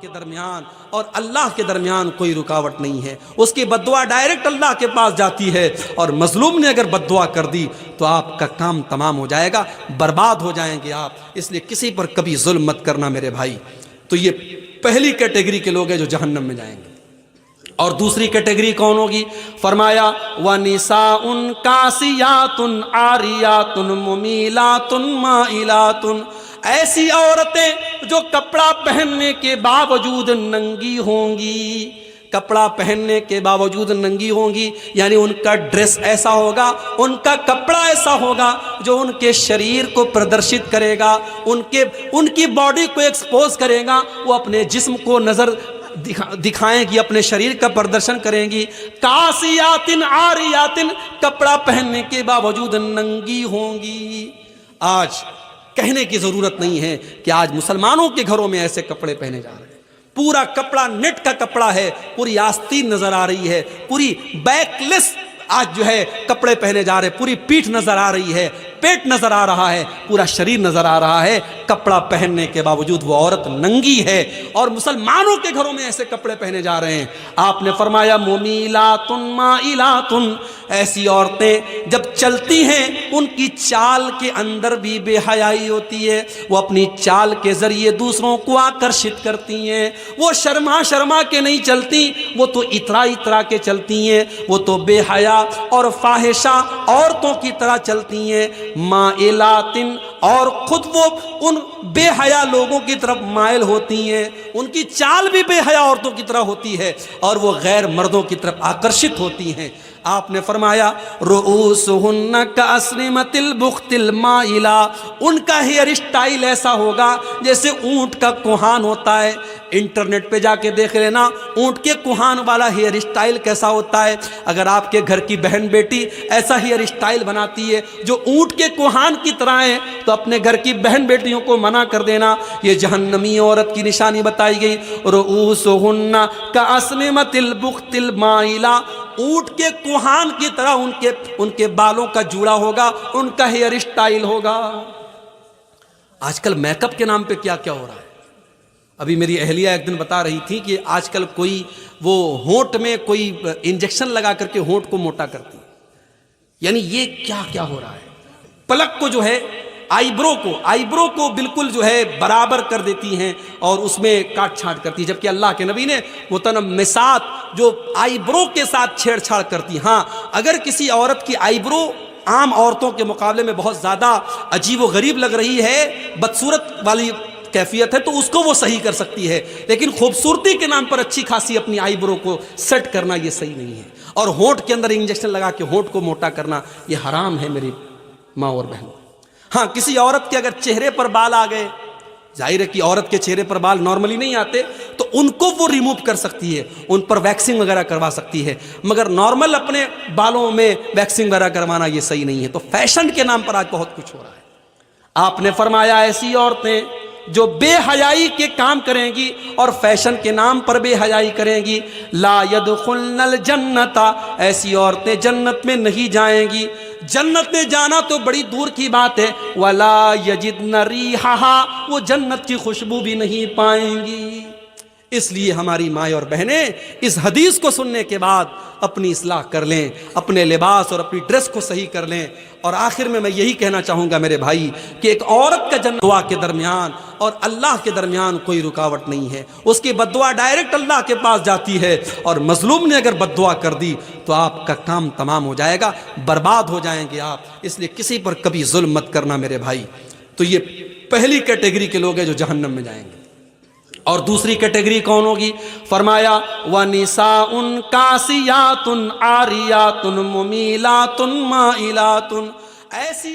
کے درمیان اور اللہ کے درمیان کوئی رکاوٹ نہیں ہے، اس کی بد دعا ڈائریکٹ اللہ کے پاس جاتی ہے، اور مظلوم نے اگر بد دعا کر دی تو آپ کا کام تمام ہو جائے گا، برباد ہو جائیں گے آپ۔ اس لیے کسی پر کبھی ظلم مت کرنا میرے بھائی۔ تو یہ پہلی کیٹیگری کے لوگ ہیں جو جہنم میں جائیں گے۔ اور دوسری کیٹیگری کون ہوگی؟ فرمایا وَنِسَاءٌ كَاسِيَاتٌ عَارِيَاتٌ مُمِيلَاتٌ مَائِلَاتٌ، ایسی عورتیں جو کپڑا پہننے کے باوجود ننگی ہوں گی، کپڑا پہننے کے باوجود ننگی ہوں گی، یعنی ان کا ڈریس ایسا ہوگا، ان کا کپڑا ایسا ہوگا جو ان کے شریر کو پردرشت کرے گا، ان کی باڈی کو ایکسپوز کرے گا، وہ اپنے جسم کو نظر دکھائیں گی، اپنے شریر کا پردرشن کریں گی۔ کاسیاتن عاریاتن، کپڑا پہننے کے باوجود ننگی ہوں گی۔ آج کہنے کی ضرورت نہیں ہے کہ آج مسلمانوں کے گھروں میں ایسے کپڑے پہنے جا رہے ہیں، پورا کپڑا نیٹ کا کپڑا ہے، پوری آستین نظر آ رہی ہے، پوری بیک لیس آج جو ہے کپڑے پہنے جا رہے ہیں، پوری پیٹھ نظر آ رہی ہے، پیٹ نظر آ رہا ہے، پورا شریر نظر آ رہا ہے، کپڑا پہننے کے باوجود وہ عورت ننگی ہے، اور مسلمانوں کے گھروں میں ایسے کپڑے پہنے جا رہے ہیں۔ آپ نے فرمایا ممیلات مائلات، ایسی عورتیں جب چلتی ہیں ان کی چال کے اندر بھی بے حیائی ہوتی ہے، وہ اپنی چال کے ذریعے دوسروں کو آکرشت کرتی ہیں، وہ شرما شرما کے نہیں چلتی، وہ تو اترا اترا کے چلتی ہیں، وہ تو بے حیا اور فاحشہ عورتوں کی طرح چلتی ہیں۔ مائلاتن، اور خود وہ ان بے حیا لوگوں کی طرف مائل ہوتی ہیں، ان کی چال بھی بے حیا عورتوں کی طرح ہوتی ہے، اور وہ غیر مردوں کی طرف آکرشت ہوتی ہیں۔ آپ نے فرمایا رؤوسہن کاسنمۃ البخت المائلہ، ان کا ہیئر اسٹائل ایسا ہوگا جیسے اونٹ کا کوہان ہوتا ہے۔ انٹرنیٹ پہ جا کے دیکھ لینا اونٹ کے کوہان والا ہیئر اسٹائل کیسا ہوتا ہے۔ اگر آپ کے گھر کی بہن بیٹی ایسا ہیئر اسٹائل بناتی ہے جو اونٹ کے کوہان کی طرح ہے تو اپنے گھر کی بہن بیٹیوں کو منع کر دینا۔ یہ جہنمی عورت کی نشانی بتائی گئی، رؤوسہن کاسنمۃ البخت المائلہ، اونٹ کے کوہان کی طرح ان کے بالوں کا جوڑا ہوگا، ان کا ہیئر اسٹائل ہوگا۔ آج کل میک اپ کے نام پہ کیا کیا ہو رہا ہے۔ ابھی میری اہلیہ ایک دن بتا رہی تھی کہ آج کل کوئی وہ ہونٹ میں کوئی انجیکشن لگا کر کے ہونٹ کو موٹا کرتی، یعنی یہ کیا کیا ہو رہا ہے۔ پلک کو جو ہے آئی برو کو بالکل جو ہے برابر کر دیتی ہیں اور اس میں کاٹ چھانٹ کرتی ہیں، جبکہ اللہ کے نبی نے متنمسات جو آئی برو کے ساتھ چھیڑ چھاڑ کرتی۔ ہاں، اگر کسی عورت کی آئی برو عام عورتوں کے مقابلے میں بہت زیادہ عجیب و غریب لگ رہی ہے، بدصورت والی کیفیت ہے، تو اس کو وہ صحیح کر سکتی ہے، لیکن خوبصورتی کے نام پر اچھی خاصی اپنی آئی برو کو سیٹ کرنا یہ صحیح نہیں ہے، اور ہونٹ کے اندر انجیکشن لگا کے ہونٹ کو موٹا کرنا یہ حرام ہے میری ماں اور بہنوں۔ ہاں، کسی عورت کے اگر چہرے پر بال آ گئے، ظاہر ہے کہ عورت کے چہرے پر بال نارملی نہیں آتے، تو ان کو وہ ریموو کر سکتی ہے، ان پر ویکسنگ وغیرہ کروا سکتی ہے، مگر نارمل اپنے بالوں میں ویکسنگ وغیرہ کروانا یہ صحیح نہیں ہے۔ تو فیشن کے نام پر آج بہت کچھ ہو رہا ہے۔ آپ نے فرمایا ایسی عورتیں جو بے حیائی کے کام کریں گی اور فیشن کے نام پر بے حیائی کریں گی، لا يدخلن الجنت، ایسی عورتیں جنت میں نہیں جائیں گی۔ جنت میں جانا تو بڑی دور کی بات ہے، ولا یجدن ریحھا، وہ جنت کی خوشبو بھی نہیں پائیں گی۔ اس لیے ہماری مائیں اور بہنیں اس حدیث کو سننے کے بعد اپنی اصلاح کر لیں، اپنے لباس اور اپنی ڈریس کو صحیح کر لیں۔ اور آخر میں یہی کہنا چاہوں گا میرے بھائی کہ ایک عورت کا جنت دعا کے درمیان اور اللہ کے درمیان کوئی رکاوٹ نہیں ہے، اس کی بد دعا ڈائریکٹ اللہ کے پاس جاتی ہے، اور مظلوم نے اگر بد دعا کر دی تو آپ کا کام تمام ہو جائے گا، برباد ہو جائیں گے آپ۔ اس لیے کسی پر کبھی ظلم مت کرنا میرے بھائی۔ تو یہ پہلی کیٹیگری کے لوگ ہیں جو جہنم میں جائیں گے۔ اور دوسری کیٹیگری کون ہوگی؟ فرمایا وَنِسَاءٌ كَاسِيَاتٌ عَارِيَاتٌ مُمِيلَاتٌ مَائِلَاتٌ، ایسی